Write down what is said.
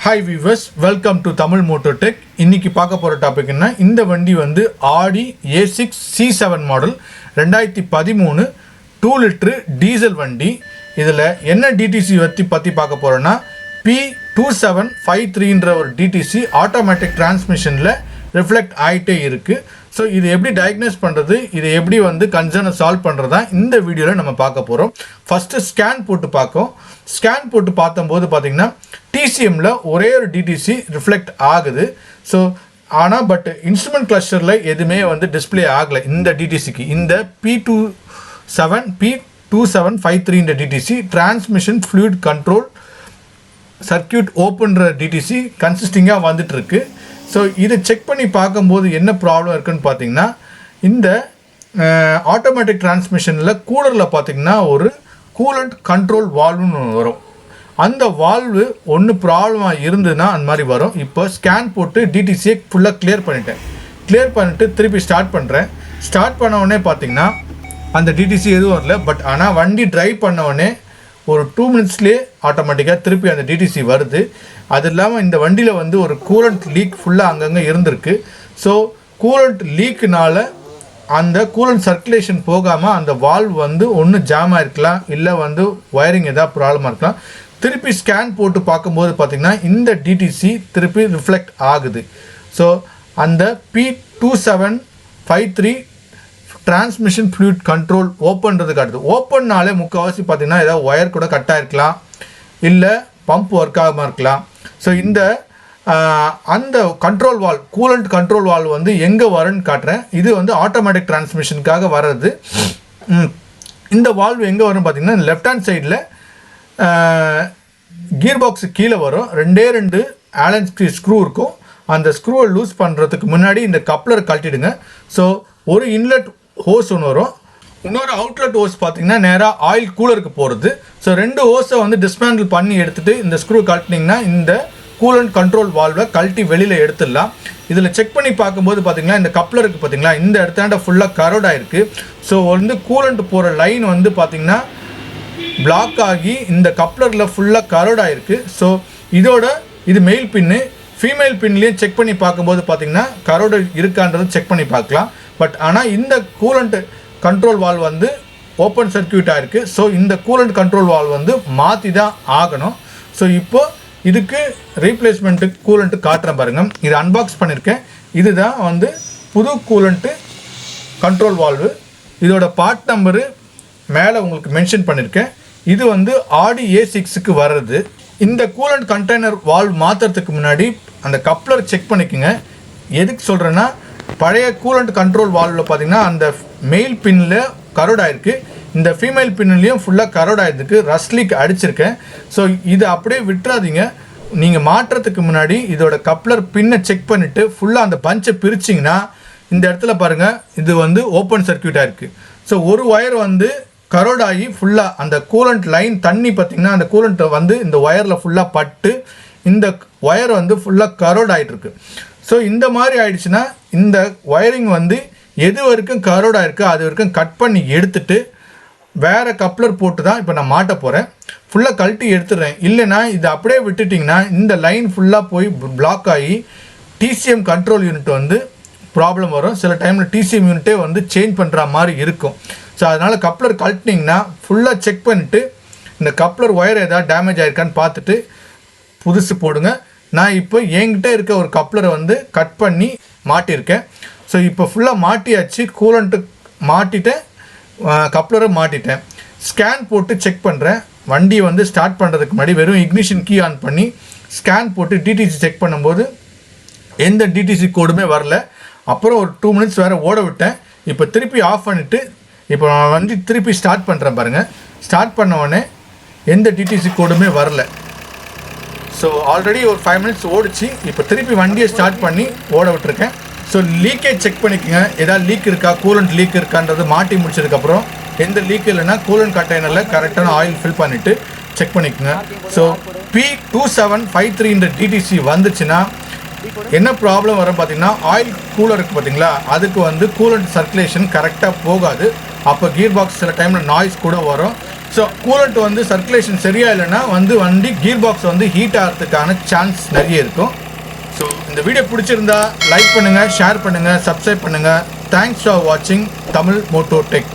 Hi viewers, welcome to Tamil Moto Tech. இன்னைக்கு பார்க்க போற டாபிக் என்ன? இந்த வண்டி வந்து Audi A6 C7 model 2013 2 litre diesel வண்டி. இதுல என்ன DTC பத்தி பார்க்க போறோம்னா P2753ன்ற ஒரு DTC ஆட்டோமேட்டிக் டிரான்ஸ்மிஷன்ல ரிஃப்ளெக்ட் ஆயிட்டே இருக்கு. ஸோ இது எப்படி டயக்னோஸ் பண்ணுறது, இது எப்படி வந்து கன்சர்னை சால்வ் பண்ணுறதா இந்த வீடியோவில் நம்ம பார்க்க போகிறோம். ஃபஸ்ட்டு ஸ்கேன் போட்டு பார்க்கும். ஸ்கேன் போட்டு பார்த்தம்போது பார்த்திங்கன்னா டிசிஎம்மில் ஒரே ஒரு டிடிசி ரிஃப்ளெக்ட் ஆகுது. ஸோ ஆனால் பட் இன்ஸ்ட்ருமெண்ட் கிளஸ்டரில் எதுவுமே வந்து டிஸ்பிளே ஆகலை இந்த டிடிசிக்கு. இந்த P2753 இந்த DTC transmission fluid control circuit ஓப்பன்ற டிடிசி கன்சிஸ்டிங்காக வந்துட்டுருக்கு. ஸோ இதை செக் பண்ணி பார்க்கும்போது என்ன ப்ராப்ளம் இருக்குதுன்னு பார்த்தீங்கன்னா, இந்த ஆட்டோமேட்டிக் டிரான்ஸ்மிஷனில் கூலரில் பார்த்திங்கன்னா ஒரு கூலண்ட் கண்ட்ரோல் வால்வுன்னு வரும். அந்த வால்வு ஒன்று ப்ராப்ளமாக இருந்ததுன்னா அந்த மாதிரி வரும். இப்போ ஸ்கேன் போட்டு டிடிசியை ஃபுல்லாக கிளியர் பண்ணிவிட்டு திருப்பி ஸ்டார்ட் பண்ணுறேன். ஸ்டார்ட் பண்ணவுடனே பார்த்திங்கன்னா அந்த டிடிசி எதுவும் வரல. பட் ஆனால் வண்டி ட்ரைவ் பண்ணவுடனே ஒரு 2 மினிட்ஸ்லேயே ஆட்டோமேட்டிக்காக திருப்பி அந்த டிடிசி வருது. அது இல்லாமல் இந்த வண்டியில் வந்து ஒரு கூலண்ட் லீக் ஃபுல்லாக அங்கங்கே இருந்திருக்கு. ஸோ கூலண்ட் லீக்குனால அந்த கூலண்ட் சர்க்குலேஷன் போகாமல் அந்த வால்வ் வந்து ஒன்று ஜாம் ஆகிருக்கலாம், இல்லை வந்து ஒயரிங் எதாவது ப்ராப்ளமாக இருக்கலாம். திருப்பி ஸ்கேன் போட்டு பார்க்கும்போது பார்த்திங்கன்னா இந்த டிடிசி திருப்பி ரிஃப்ளெக்ட் ஆகுது. ஸோ அந்த P2753 டிரான்ஸ்மிஷன் ஃப்ளூயிட் கண்ட்ரோல் ஓப்பன்றது காட்டுது. ஓப்பன்னாலே முக்கால்வாசி பார்த்திங்கன்னா ஏதாவது ஒயர் கூட கட் ஆகிருக்கலாம், இல்லை பம்ப் ஒர்க் ஆகாமல் இருக்கலாம். ஸோ இந்த அந்த control valve coolant control valve வந்து எங்கே வரும்னு காட்டுறேன். இது வந்து ஆட்டோமேட்டிக் டிரான்ஸ்மிஷனுக்காக வர்றது. இந்த வால்வ் எங்கே வரும்னு பார்த்திங்கன்னா லெஃப்ட் ஹேண்ட் சைடில் கியர் பாக்ஸு கீழே வரும். 2 ஆலன் ஸ்க்ரூ இருக்கும். அந்த ஸ்க்ரூவை லூஸ் பண்ணுறதுக்கு முன்னாடி இந்த கப்ளர் கழட்டிடுங்க. ஸோ ஒரு இன்லெட் ஹோஸ் ஒன்று வரும், இன்னொரு அவுட்லெட் ஹோஸ் பார்த்திங்கன்னா நேராக ஆயில் கூலருக்கு போகிறது. ஸோ 2 ஹோஸை வந்து டிஸ்மேண்டில் பண்ணி எடுத்துகிட்டு இந்த ஸ்க்ரூ கழட்டினீங்கன்னா இந்த கூலண்ட் கண்ட்ரோல் வால்வை கழட்டி வெளியில் எடுத்துடலாம். இதில் செக் பண்ணி பார்க்கும்போது பார்த்திங்கன்னா இந்த கப்ளருக்கு பார்த்திங்களா இந்த இடத்தாண்ட ஃபுல்லாக கரோட் ஆகிருக்கு. ஸோ வந்து கூலண்ட் போகிற லைன் வந்து பார்த்திங்கன்னா பிளாக் ஆகி இந்த கப்ளரில் ஃபுல்லாக கரோட் ஆகிருக்கு. ஸோ இது மெயில் பின்னு, ஃபீமேல் பின்லேயும் செக் பண்ணி பார்க்கும்போது பார்த்திங்கன்னா கரோடு இருக்கான்றது செக் பண்ணி பார்க்கலாம். பட் ஆனால் இந்த கூலண்ட் கண்ட்ரோல் வால்வ் வந்து ஓப்பன் சர்க்கியூட் ஆகிருக்கு. ஸோ இந்த கூலண்ட் கண்ட்ரோல் வால்வ் வந்து மாற்றி தான் ஆகணும். ஸோ இப்போது இதுக்கு ரீப்ளேஸ்மெண்ட்டு கூலண்ட்டு காட்டுறேன் பாருங்கள். இது அன்பாக்ஸ் பண்ணியிருக்கேன். இதுதான் வந்து புது கூலண்ட்டு கண்ட்ரோல் வால்வு. இதோட பார்ட் நம்பரு மேலே உங்களுக்கு மென்ஷன் பண்ணியிருக்கேன். இது வந்து Audi A6க்கு வர்றது. இந்த கூலண்ட் கண்டெய்னர் வால்வ் மாற்றுறதுக்கு முன்னாடி அந்த கப்ளர் செக் பண்ணிக்கோங்க. எதுக்கு சொல்கிறேன்னா, பழைய கூலண்ட் கண்ட்ரோல் வால்வில் பார்த்திங்கன்னா அந்த மெயில் பின்னில் கரோட் ஆகிருக்கு, இந்த ஃபீமேல் பின்னிலையும் ஃபுல்லாக கரோட் ஆகிருக்கு, ரஸ்ட் லீக் அடிச்சிருக்கேன். ஸோ இது அப்படியே விட்டுறாதீங்க. நீங்கள் மாற்றுறதுக்கு முன்னாடி இதோட கப்ளர் பின்னை செக் பண்ணிவிட்டு ஃபுல்லாக அந்த பஞ்சை பிரிச்சிங்கன்னா இந்த இடத்துல பாருங்கள் இது வந்து ஓப்பன் சர்க்கியூட்டாக இருக்குது. ஸோ ஒரு ஒயர் வந்து கரோட் ஆகி ஃபுல்லாக அந்த கூலண்ட் லைன் தண்ணி பார்த்திங்கன்னா அந்த கூலண்ட்டை வந்து இந்த ஒயரில் ஃபுல்லாக பட்டு இந்த ஒயர் வந்து ஃபுல்லாக கரோட் ஆகிட்டுருக்கு. ஸோ இந்த மாதிரி ஆயிடுச்சுன்னா இந்த ஒயரிங் வந்து எது வரைக்கும் கரோடாக இருக்குது அது வரைக்கும் கட் பண்ணி எடுத்துட்டு வேறு கப்ளர் போட்டு தான் இப்போ நான் மாட்ட போகிறேன். ஃபுல்லாக கழட்டி எடுத்துடுறேன். இல்லைனா இது அப்படியே விட்டுட்டிங்கன்னா இந்த லைன் ஃபுல்லாக போய் பிளாக் ஆகி டிசிஎம் கண்ட்ரோல் யூனிட் வந்து ப்ராப்ளம் வரும். சில டைமில் டிசிஎம் யூனிட்டே வந்து சேஞ்ச் பண்ணுற மாதிரி இருக்கும். ஸோ அதனால் கப்ளர் கழட்டினீங்கன்னா ஃபுல்லாக செக் பண்ணிவிட்டு இந்த கப்ளர் ஒயர் ஏதாவது டேமேஜ் ஆகிருக்கான்னு பார்த்துட்டு புதுசு போடுங்க. நான் இப்போ என்கிட்ட இருக்க ஒரு கப்ளரை வந்து கட் பண்ணி மாட்டியிருக்கேன். ஸோ இப்போ ஃபுல்லாக மாட்டியாச்சு, கூலண்ட்டு மாட்டிட்டேன், கப்ளரை மாட்டிட்டேன். ஸ்கேன் போட்டு செக் பண்ணுறேன். வண்டியை வந்து ஸ்டார்ட் பண்ணுறதுக்கு முன்னாடி வெறும் இக்னிஷன் கீ ஆன் பண்ணி ஸ்கேன் போட்டு டிடிசி செக் பண்ணும்போது எந்த டிடிசி கோடுமே வரல. அப்புறம் ஒரு 2 மினிட்ஸ் வேறு ஓட விட்டேன். இப்போ திருப்பி ஆஃப் பண்ணிவிட்டு இப்போ நான் வண்டி திருப்பி ஸ்டார்ட் பண்ணுறேன் பாருங்கள். ஸ்டார்ட் பண்ண உடனே எந்த டிடிசி கோடுமே வரல. ஸோ ஆல்ரெடி ஒரு 5 மினிட்ஸ் ஓடிச்சு. இப்போ திருப்பி வண்டியை ஸ்டார்ட் பண்ணி ஓட விட்டுருக்கேன். ஸோ லீக்கேஜ் செக் பண்ணிக்கோங்க. ஏதாவது லீக் இருக்கா, கூலண்ட் லீக் இருக்கான்றது மாட்டி முடிச்சதுக்கப்புறம் எந்த லீக் இல்லைன்னா கூலண்ட் கண்டெய்னரில் கரெக்டான ஆயில் ஃபில் பண்ணிவிட்டு செக் பண்ணிக்கோங்க. ஸோ P2753 இந்த டிடிசி வந்துச்சுன்னா என்ன ப்ராப்ளம் வரும் பார்த்தீங்கன்னா, ஆயில் கூலருக்கு பார்த்தீங்களா அதுக்கு வந்து கூலண்ட் சர்க்குலேஷன் கரெக்டாக போகாது. அப்போ கியர் பாக்ஸ் சில டைமில் நாய்ஸ் கூட வரும். ஸோ கூலண்ட் வந்து சர்க்குலேஷன் சரியாக இல்லைன்னா வந்து வண்டி கியர் பாக்ஸ் வந்து ஹீட் ஆகிறதுக்கான சான்ஸ் நிறைய இருக்கும். ஸோ இந்த வீடியோ பிடிச்சிருந்தா லைக் பண்ணுங்கள், ஷேர் பண்ணுங்கள், சப்ஸ்கிரைப் பண்ணுங்கள். தேங்க்ஸ் ஃபார் வாட்சிங் தமிழ் மோட்டோ டெக்.